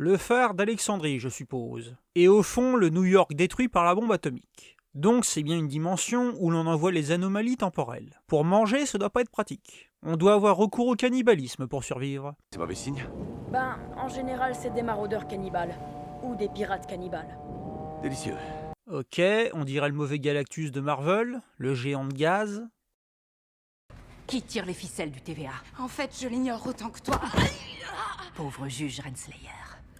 Le phare d'Alexandrie, je suppose. Et au fond, le New York détruit par la bombe atomique. Donc c'est bien une dimension où l'on envoie les anomalies temporelles. Pour manger, ça doit pas être pratique. On doit avoir recours au cannibalisme pour survivre. C'est mauvais signe. Ben, en général, c'est des maraudeurs cannibales. Ou des pirates cannibales. Délicieux. Ok, on dirait le mauvais Galactus de Marvel, le géant de gaz. Qui tire les ficelles du TVA? En fait, je l'ignore autant que toi. Pauvre juge Renslayer.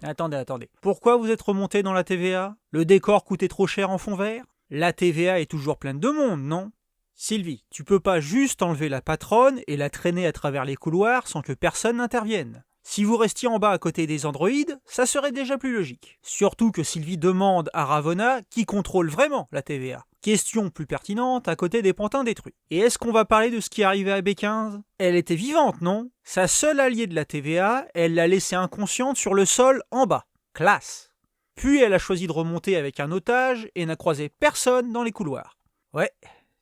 Attendez. Pourquoi vous êtes remonté dans la TVA? Le décor coûtait trop cher en fond vert? La TVA est toujours pleine de monde, non? Sylvie, tu peux pas juste enlever la patronne et la traîner à travers les couloirs sans que personne n'intervienne. Si vous restiez en bas à côté des androïdes, ça serait déjà plus logique. Surtout que Sylvie demande à Ravonna qui contrôle vraiment la TVA. Question plus pertinente à côté des pantins détruits. Et est-ce qu'on va parler de ce qui est arrivé à B15? Elle était vivante, non? Sa seule alliée de la TVA, elle l'a laissée inconsciente sur le sol en bas. Classe. Puis elle a choisi de remonter avec un otage et n'a croisé personne dans les couloirs. Ouais,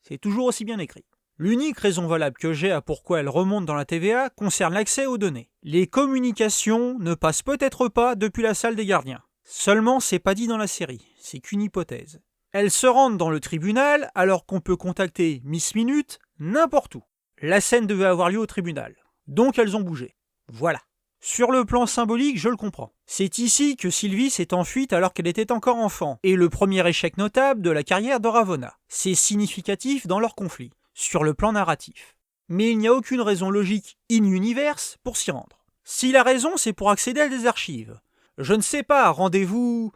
c'est toujours aussi bien écrit. L'unique raison valable que j'ai à pourquoi elle remonte dans la TVA concerne l'accès aux données. Les communications ne passent peut-être pas depuis la salle des gardiens. Seulement, c'est pas dit dans la série, c'est qu'une hypothèse. Elles se rendent dans le tribunal alors qu'on peut contacter Miss Minute n'importe où. La scène devait avoir lieu au tribunal. Donc elles ont bougé. Voilà. Sur le plan symbolique, je le comprends. C'est ici que Sylvie s'est enfuite alors qu'elle était encore enfant, et le premier échec notable de la carrière de Ravonna. C'est significatif dans leur conflit, sur le plan narratif. Mais il n'y a aucune raison logique in-universe pour s'y rendre. Si la raison c'est pour accéder à des archives, je ne sais pas, rendez-vous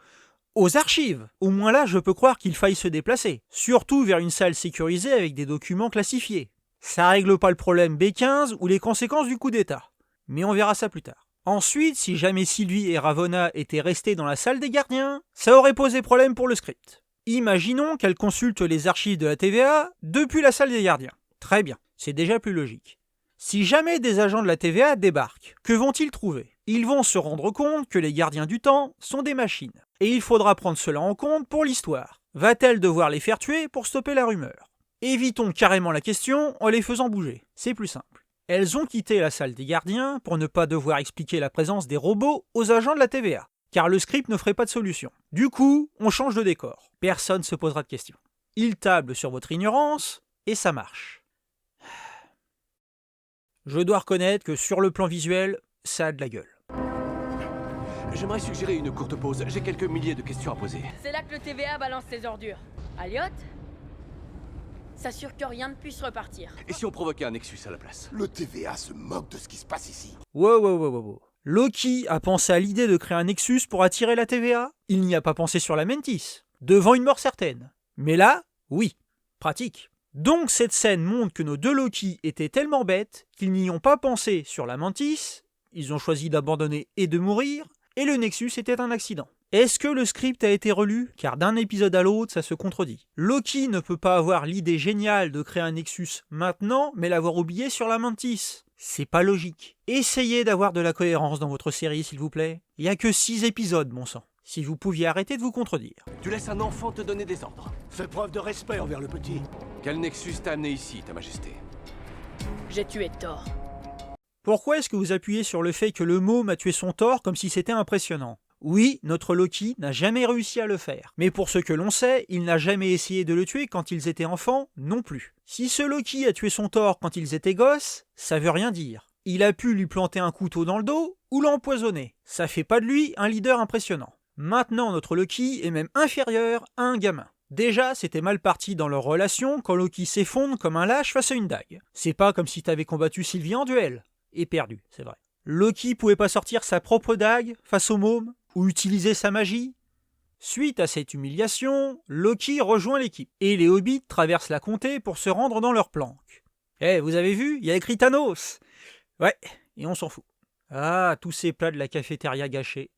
aux archives. Au moins là, je peux croire qu'il faille se déplacer, surtout vers une salle sécurisée avec des documents classifiés. Ça règle pas le problème B15 ou les conséquences du coup d'état. Mais on verra ça plus tard. Ensuite, si jamais Sylvie et Ravonna étaient restées dans la salle des gardiens, ça aurait posé problème pour le script. Imaginons qu'elles consultent les archives de la TVA depuis la salle des gardiens. Très bien, c'est déjà plus logique. Si jamais des agents de la TVA débarquent, que vont-ils trouver? Ils vont se rendre compte que les gardiens du temps sont des machines. Et il faudra prendre cela en compte pour l'histoire. Va-t-elle devoir les faire tuer pour stopper la rumeur? Évitons carrément la question en les faisant bouger. C'est plus simple. Elles ont quitté la salle des gardiens pour ne pas devoir expliquer la présence des robots aux agents de la TVA, car le script ne ferait pas de solution. Du coup, on change de décor. Personne ne se posera de questions. Ils tablent sur votre ignorance, et ça marche. Je dois reconnaître que sur le plan visuel, ça a de la gueule. J'aimerais suggérer une courte pause. J'ai quelques milliers de questions à poser. C'est là que le TVA balance ses ordures. Elliot s'assure que rien ne puisse repartir. Et si on provoquait un Nexus à la place? Le TVA se moque de ce qui se passe ici. Wow. Loki a pensé à l'idée de créer un Nexus pour attirer la TVA? Il n'y a pas pensé sur la Mantis, devant une mort certaine. Mais là, oui, pratique. Donc cette scène montre que nos deux Loki étaient tellement bêtes qu'ils n'y ont pas pensé sur la Mantis, ils ont choisi d'abandonner et de mourir, et le Nexus était un accident. Est-ce que le script a été relu? Car d'un épisode à l'autre, ça se contredit. Loki ne peut pas avoir l'idée géniale de créer un Nexus maintenant, mais l'avoir oublié sur la Mantis. C'est pas logique. Essayez d'avoir de la cohérence dans votre série, s'il vous plaît. Il y a que 6 épisodes, bon sang. Si vous pouviez arrêter de vous contredire. Tu laisses un enfant te donner des ordres. Fais preuve de respect envers le petit. Quel Nexus t'a amené ici, ta majesté? J'ai tué Thor. Pourquoi est-ce que vous appuyez sur le fait que le môme a tué son Thor comme si c'était impressionnant? Oui, notre Loki n'a jamais réussi à le faire. Mais pour ce que l'on sait, il n'a jamais essayé de le tuer quand ils étaient enfants non plus. Si ce Loki a tué son Thor quand ils étaient gosses, ça veut rien dire. Il a pu lui planter un couteau dans le dos ou l'empoisonner. Ça fait pas de lui un leader impressionnant. Maintenant, notre Loki est même inférieur à un gamin. Déjà, c'était mal parti dans leur relation quand Loki s'effondre comme un lâche face à une dague. C'est pas comme si t'avais combattu Sylvie en duel. Et perdu, c'est vrai. Loki pouvait pas sortir sa propre dague face au môme ou utiliser sa magie. Suite à cette humiliation, Loki rejoint l'équipe, et les hobbits traversent la comté pour se rendre dans leur planque. Vous avez vu, il y a écrit Thanos. Ouais, et on s'en fout. Ah, tous ces plats de la cafétéria gâchés.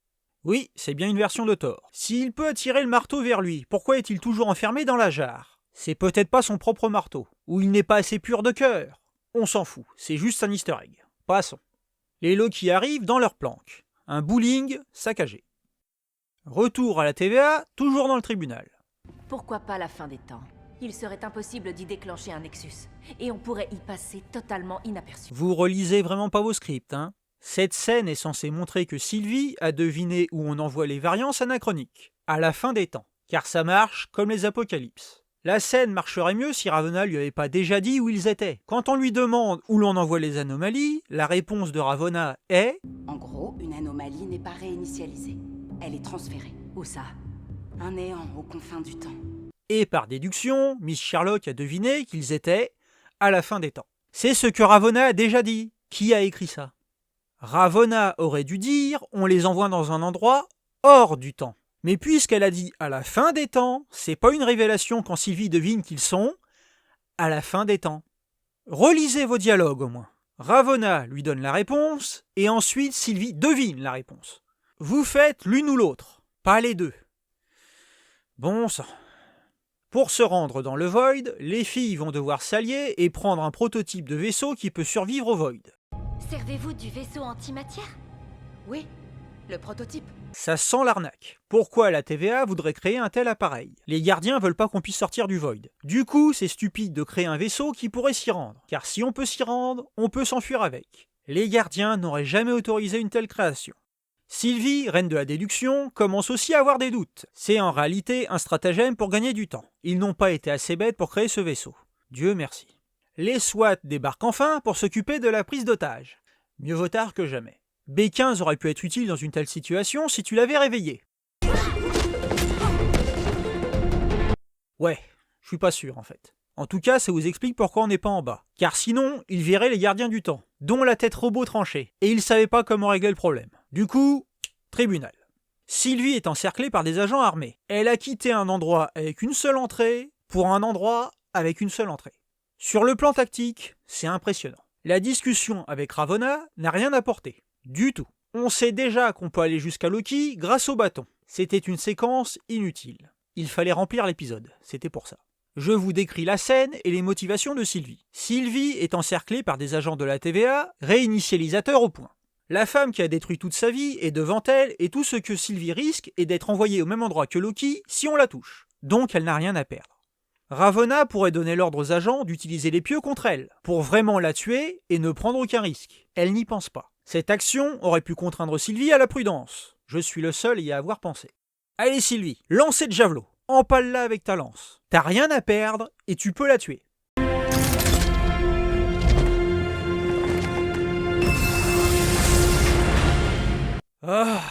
Oui, c'est bien une version de Thor. S'il peut attirer le marteau vers lui, pourquoi est-il toujours enfermé dans la jarre? C'est peut-être pas son propre marteau, ou il n'est pas assez pur de cœur. On s'en fout, c'est juste un easter egg. Passons. Les Loki arrivent dans leur planque. Un bowling saccagé. Retour à la TVA, toujours dans le tribunal. Pourquoi pas la fin des temps? Il serait impossible d'y déclencher un Nexus, et on pourrait y passer totalement inaperçu. Vous relisez vraiment pas vos scripts, hein? Cette scène est censée montrer que Sylvie a deviné où on envoie les variances anachroniques, à la fin des temps, car ça marche comme les apocalypses. La scène marcherait mieux si Ravonna lui avait pas déjà dit où ils étaient. Quand on lui demande où l'on envoie les anomalies, la réponse de Ravonna est « En gros, une anomalie n'est pas réinitialisée. Elle est transférée. Où ça? Un néant aux confins du temps. » Et par déduction, Miss Sherlock a deviné qu'ils étaient à la fin des temps. C'est ce que Ravonna a déjà dit. Qui a écrit ça? Ravonna aurait dû dire « on les envoie dans un endroit hors du temps ». Mais puisqu'elle a dit « à la fin des temps », c'est pas une révélation quand Sylvie devine qu'ils sont à la fin des temps. Relisez vos dialogues au moins. Ravonna lui donne la réponse, et ensuite Sylvie devine la réponse. Vous faites l'une ou l'autre, pas les deux. Bon sang. Pour se rendre dans le Void, les filles vont devoir s'allier et prendre un prototype de vaisseau qui peut survivre au Void. Servez-vous du vaisseau antimatière? Oui, le prototype. Ça sent l'arnaque. Pourquoi la TVA voudrait créer un tel appareil? Les gardiens veulent pas qu'on puisse sortir du Void. Du coup, c'est stupide de créer un vaisseau qui pourrait s'y rendre. Car si on peut s'y rendre, on peut s'enfuir avec. Les gardiens n'auraient jamais autorisé une telle création. Sylvie, reine de la déduction, commence aussi à avoir des doutes. C'est en réalité un stratagème pour gagner du temps. Ils n'ont pas été assez bêtes pour créer ce vaisseau. Dieu merci. Les SWAT débarquent enfin pour s'occuper de la prise d'otage. Mieux vaut tard que jamais. B15 aurait pu être utile dans une telle situation si tu l'avais réveillé. Ouais, je suis pas sûr en fait. En tout cas, ça vous explique pourquoi on n'est pas en bas. Car sinon, ils verraient les gardiens du temps, dont la tête robot tranchée, et ils savaient pas comment régler le problème. Du coup, tribunal. Sylvie est encerclée par des agents armés. Elle a quitté un endroit avec une seule entrée pour un endroit avec une seule entrée. Sur le plan tactique, c'est impressionnant. La discussion avec Ravonna n'a rien apporté. Du tout. On sait déjà qu'on peut aller jusqu'à Loki grâce au bâton. C'était une séquence inutile. Il fallait remplir l'épisode, c'était pour ça. Je vous décris la scène et les motivations de Sylvie. Sylvie est encerclée par des agents de la TVA, réinitialisateurs au point. La femme qui a détruit toute sa vie est devant elle et tout ce que Sylvie risque est d'être envoyée au même endroit que Loki si on la touche. Donc elle n'a rien à perdre. Ravonna pourrait donner l'ordre aux agents d'utiliser les pieux contre elle, pour vraiment la tuer et ne prendre aucun risque. Elle n'y pense pas. Cette action aurait pu contraindre Sylvie à la prudence. Je suis le seul à y avoir pensé. Allez Sylvie, lancez de javelot. Empale-la avec ta lance. T'as rien à perdre et tu peux la tuer. Ah,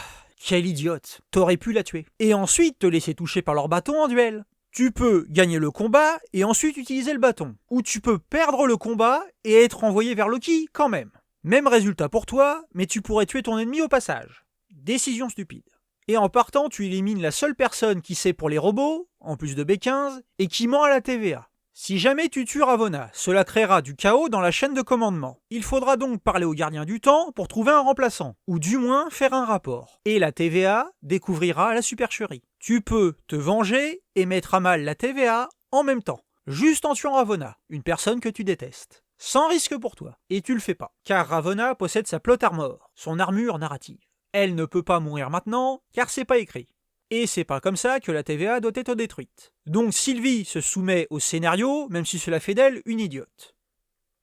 quelle idiote. T'aurais pu la tuer. Et ensuite te laisser toucher par leur bâton en duel. Tu peux gagner le combat et ensuite utiliser le bâton. Ou tu peux perdre le combat et être envoyé vers Loki quand même. Même résultat pour toi, mais tu pourrais tuer ton ennemi au passage. Décision stupide. Et en partant, tu élimines la seule personne qui sait pour les robots, en plus de B15, et qui ment à la TVA. Si jamais tu tues Ravonna, cela créera du chaos dans la chaîne de commandement. Il faudra donc parler aux gardiens du temps pour trouver un remplaçant, ou du moins faire un rapport. Et la TVA découvrira la supercherie. Tu peux te venger et mettre à mal la TVA en même temps, juste en tuant Ravonna, une personne que tu détestes. Sans risque pour toi. Et tu le fais pas, car Ravonna possède sa plot armor, son armure narrative. Elle ne peut pas mourir maintenant, car c'est pas écrit. Et c'est pas comme ça que la TVA doit être détruite. Donc Sylvie se soumet au scénario, même si cela fait d'elle une idiote.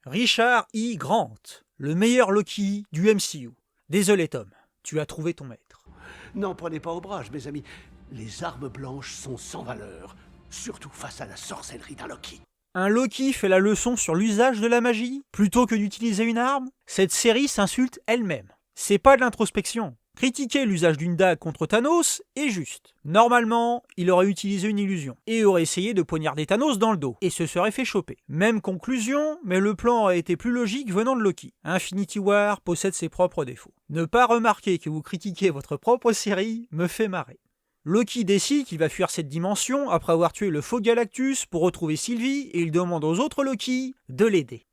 Richard E. Grant, le meilleur Loki du MCU. Désolé Tom, tu as trouvé ton maître. N'en prenez pas ombrage, mes amis. Les armes blanches sont sans valeur, surtout face à la sorcellerie d'un Loki. Un Loki fait la leçon sur l'usage de la magie, plutôt que d'utiliser une arme? Cette série s'insulte elle-même. C'est pas de l'introspection. Critiquer l'usage d'une dague contre Thanos est juste. Normalement, il aurait utilisé une illusion, et aurait essayé de poignarder Thanos dans le dos, et se serait fait choper. Même conclusion, mais le plan aurait été plus logique venant de Loki. Infinity War possède ses propres défauts. Ne pas remarquer que vous critiquez votre propre série me fait marrer. Loki décide qu'il va fuir cette dimension après avoir tué le faux Galactus pour retrouver Sylvie et il demande aux autres Loki de l'aider.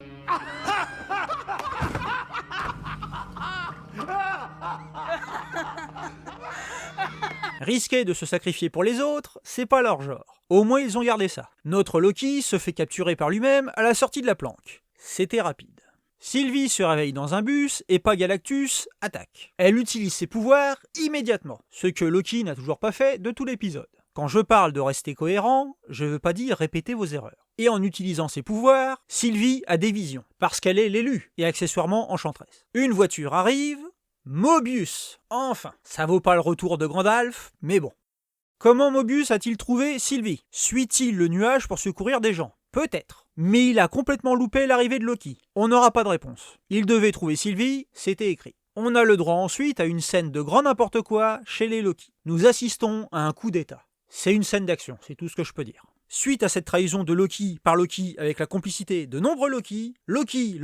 Risquer de se sacrifier pour les autres, c'est pas leur genre. Au moins ils ont gardé ça. Notre Loki se fait capturer par lui-même à la sortie de la planque. C'était rapide. Sylvie se réveille dans un bus et pas Galactus attaque. Elle utilise ses pouvoirs immédiatement, ce que Loki n'a toujours pas fait de tout l'épisode. Quand je parle de rester cohérent, je veux pas dire répéter vos erreurs. Et en utilisant ses pouvoirs, Sylvie a des visions, parce qu'elle est l'élue et accessoirement enchanteresse. Une voiture arrive, Mobius. Enfin, ça vaut pas le retour de Gandalf, mais bon. Comment Mobius a-t-il trouvé Sylvie? Suit-il le nuage pour secourir des gens? Peut-être. Mais il a complètement loupé l'arrivée de Loki. On n'aura pas de réponse. Il devait trouver Sylvie, c'était écrit. On a le droit ensuite à une scène de grand n'importe quoi chez les Loki. Nous assistons à un coup d'état. C'est une scène d'action, c'est tout ce que je peux dire. Suite à cette trahison de Loki par Loki avec la complicité de nombreux Loki, Loki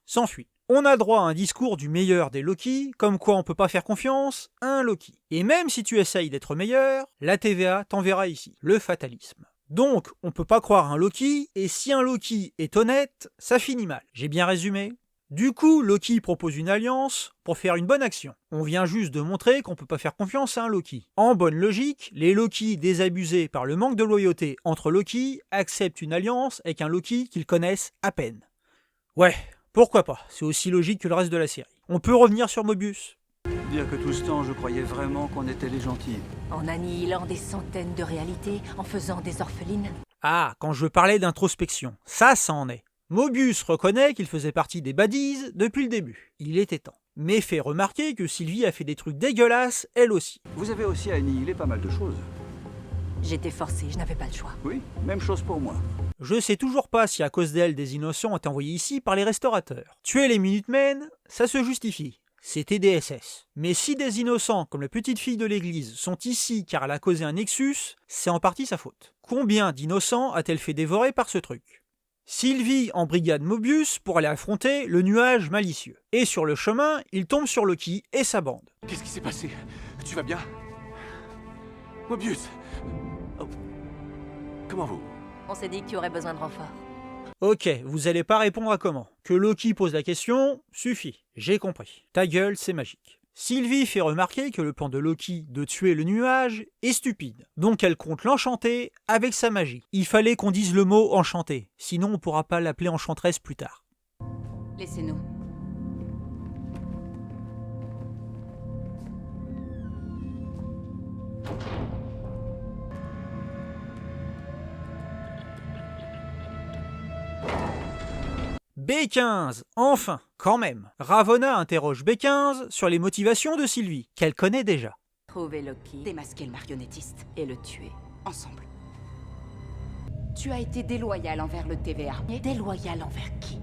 s'enfuit. On a droit à un discours du meilleur des Loki, comme quoi on peut pas faire confiance à un Loki. Et même si tu essayes d'être meilleur, la TVA t'enverra ici, le fatalisme. Donc, on peut pas croire un Loki, et si un Loki est honnête, ça finit mal. J'ai bien résumé? Du coup, Loki propose une alliance pour faire une bonne action. On vient juste de montrer qu'on peut pas faire confiance à un Loki. En bonne logique, les Loki désabusés par le manque de loyauté entre Loki acceptent une alliance avec un Loki qu'ils connaissent à peine. Ouais, pourquoi pas, c'est aussi logique que le reste de la série. On peut revenir sur Mobius. Dire que tout ce temps, je croyais vraiment qu'on était les gentils. En annihilant des centaines de réalités, en faisant des orphelines. Ah, quand je parlais d'introspection, ça en est. Mobius reconnaît qu'il faisait partie des baddies depuis le début. Il était temps. Mais fait remarquer que Sylvie a fait des trucs dégueulasses, elle aussi. Vous avez aussi annihilé pas mal de choses. J'étais forcée, je n'avais pas le choix. Oui, même chose pour moi. Je sais toujours pas si à cause d'elle des innocents ont été envoyés ici par les restaurateurs. Tuer les Minutemen, ça se justifie. C'était des SS. Mais si des innocents, comme la petite fille de l'église, sont ici car elle a causé un nexus, c'est en partie sa faute. Combien d'innocents a-t-elle fait dévorer par ce truc? Sylvie embrigade Mobius pour aller affronter le nuage malicieux. Et sur le chemin, il tombe sur Loki et sa bande. Qu'est-ce qui s'est passé? Tu vas bien? Mobius! Oh. Comment vous? On s'est dit que tu aurais besoin de renfort. Ok, vous allez pas répondre à comment. Que Loki pose la question, suffit. J'ai compris. Ta gueule, c'est magique. Sylvie fait remarquer que le plan de Loki de tuer le nuage est stupide. Donc elle compte l'enchanter avec sa magie. Il fallait qu'on dise le mot enchanté, sinon on pourra pas l'appeler enchanteresse plus tard. Laissez-nous. B15, enfin, quand même. Ravonna interroge B15 sur les motivations de Sylvie, qu'elle connaît déjà. Trouver Loki Démasquer le marionnettiste. et le tuer. Ensemble. Tu as été déloyal envers le TVA. Déloyal envers qui?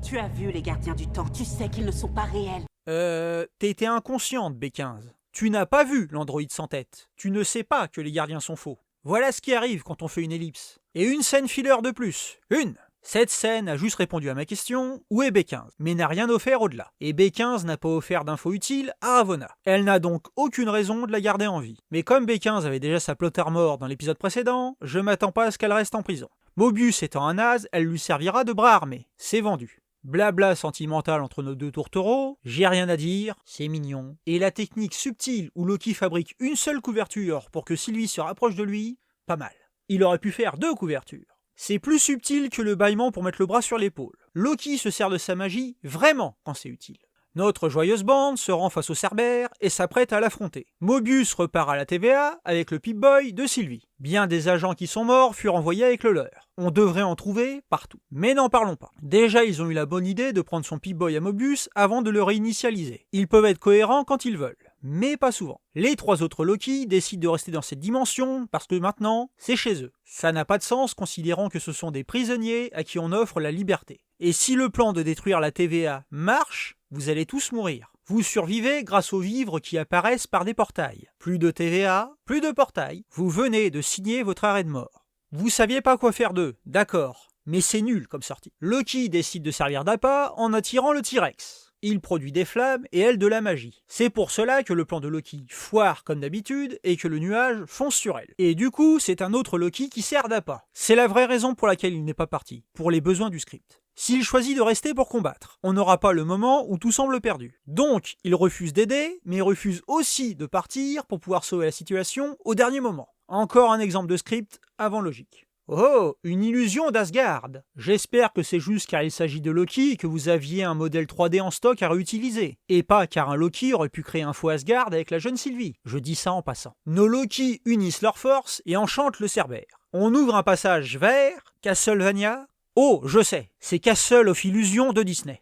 Tu as vu les gardiens du temps. Tu sais qu'ils ne sont pas réels. T'étais inconsciente, B15. Tu n'as pas vu l'androïde sans tête. Tu ne sais pas que les gardiens sont faux. Voilà ce qui arrive quand on fait une ellipse. Et une scène filler de plus. Une! Cette scène a juste répondu à ma question, où est B15, mais n'a rien offert au-delà. Et B15 n'a pas offert d'infos utiles à Ravonna. Elle n'a donc aucune raison de la garder en vie. Mais comme B15 avait déjà sa plot armor dans l'épisode précédent, je m'attends pas à ce qu'elle reste en prison. Mobius étant un naze, elle lui servira de bras armé. C'est vendu. Blabla sentimental entre nos deux tourtereaux, j'ai rien à dire, c'est mignon. Et la technique subtile où Loki fabrique une seule couverture pour que Sylvie se rapproche de lui, pas mal. Il aurait pu faire 2 couvertures. C'est plus subtil que le bâillement pour mettre le bras sur l'épaule. Loki se sert de sa magie vraiment quand c'est utile. Notre joyeuse bande se rend face au Cerbère et s'apprête à l'affronter. Mobius repart à la TVA avec le Pip-Boy de Sylvie. Bien des agents qui sont morts furent envoyés avec le leur. On devrait en trouver partout. Mais n'en parlons pas. Déjà, ils ont eu la bonne idée de prendre son Pip-Boy à Mobius avant de le réinitialiser. Ils peuvent être cohérents quand ils veulent, mais pas souvent. Les 3 autres Loki décident de rester dans cette dimension parce que maintenant, c'est chez eux. Ça n'a pas de sens considérant que ce sont des prisonniers à qui on offre la liberté. Et si le plan de détruire la TVA marche, vous allez tous mourir. Vous survivez grâce aux vivres qui apparaissent par des portails. Plus de TVA, plus de portails. Vous venez de signer votre arrêt de mort. Vous saviez pas quoi faire d'eux, d'accord. Mais c'est nul comme sortie. Loki décide de servir d'appât en attirant le T-Rex. Il produit des flammes et elle de la magie. C'est pour cela que le plan de Loki foire comme d'habitude et que le nuage fonce sur elle. Et du coup, c'est un autre Loki qui sert d'appât. C'est la vraie raison pour laquelle il n'est pas parti, pour les besoins du script. S'il choisit de rester pour combattre, on n'aura pas le moment où tout semble perdu. Donc, il refuse d'aider, mais refuse aussi de partir pour pouvoir sauver la situation au dernier moment. Encore un exemple de script avant logique. Oh, une illusion d'Asgard. J'espère que c'est juste car il s'agit de Loki et que vous aviez un modèle 3D en stock à réutiliser. Et pas car un Loki aurait pu créer un faux Asgard avec la jeune Sylvie. Je dis ça en passant. Nos Loki unissent leurs forces et enchantent le Cerbère. On ouvre un passage vers Castlevania. Oh, je sais, c'est Castle of Illusion de Disney.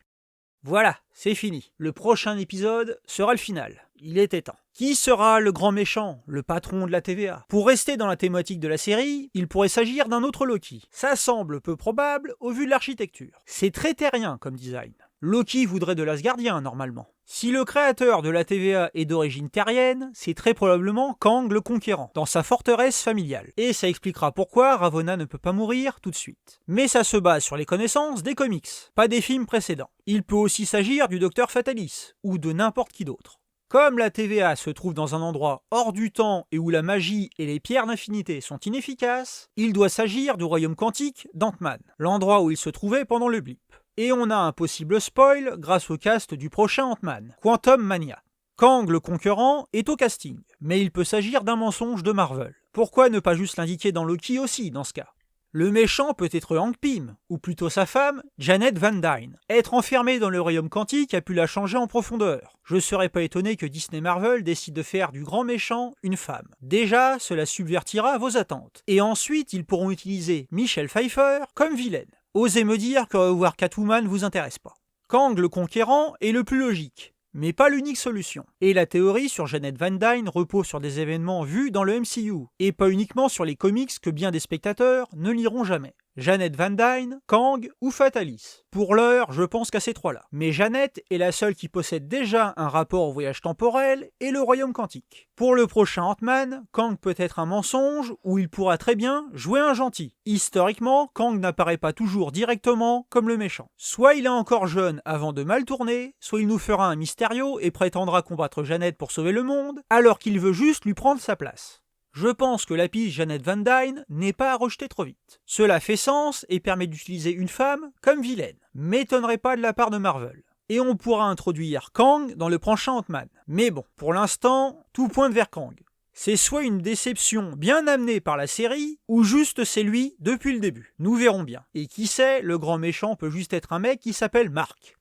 Voilà, c'est fini. Le prochain épisode sera le final. Il était temps. Qui sera le grand méchant, le patron de la TVA? Pour rester dans la thématique de la série, il pourrait s'agir d'un autre Loki. Ça semble peu probable au vu de l'architecture. C'est très terrien comme design. Loki voudrait de l'Asgardien normalement. Si le créateur de la TVA est d'origine terrienne, c'est très probablement Kang le Conquérant, dans sa forteresse familiale. Et ça expliquera pourquoi Ravonna ne peut pas mourir tout de suite. Mais ça se base sur les connaissances des comics, pas des films précédents. Il peut aussi s'agir du Docteur Fatalis, ou de n'importe qui d'autre. Comme la TVA se trouve dans un endroit hors du temps et où la magie et les pierres d'infinité sont inefficaces, il doit s'agir du royaume quantique d'Ant-Man, l'endroit où il se trouvait pendant le blip. Et on a un possible spoil grâce au cast du prochain Ant-Man, Quantum Mania. Kang le Conquérant est au casting, mais il peut s'agir d'un mensonge de Marvel. Pourquoi ne pas juste l'indiquer dans Loki aussi dans ce cas? Le méchant peut être Hank Pym, ou plutôt sa femme, Janet Van Dyne. Être enfermée dans le royaume quantique a pu la changer en profondeur. Je serais pas étonné que Disney Marvel décide de faire du grand méchant une femme. Déjà, cela subvertira vos attentes. Et ensuite, ils pourront utiliser Michelle Pfeiffer comme vilaine. Osez me dire que revoir Catwoman vous intéresse pas. Kang le Conquérant est le plus logique, mais pas l'unique solution. Et la théorie sur Janet Van Dyne repose sur des événements vus dans le MCU, et pas uniquement sur les comics que bien des spectateurs ne liront jamais. Janet Van Dyne, Kang ou Fatalis. Pour l'heure, je pense qu'à ces trois-là. Mais Janet est la seule qui possède déjà un rapport au voyage temporel et le royaume quantique. Pour le prochain Ant-Man, Kang peut être un mensonge ou il pourra très bien jouer un gentil. Historiquement, Kang n'apparaît pas toujours directement comme le méchant. Soit il est encore jeune avant de mal tourner, soit il nous fera un Mysterio et prétendra combattre Janet pour sauver le monde, alors qu'il veut juste lui prendre sa place. Je pense que la piste Janet Van Dyne n'est pas à rejeter trop vite. Cela fait sens et permet d'utiliser une femme comme vilaine. M'étonnerait pas de la part de Marvel. Et on pourra introduire Kang dans le prochain Ant-Man. Mais bon, pour l'instant, tout pointe vers Kang. C'est soit une déception bien amenée par la série, ou juste c'est lui depuis le début. Nous verrons bien. Et qui sait, le grand méchant peut juste être un mec qui s'appelle Mark.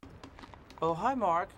Oh, hi Mark.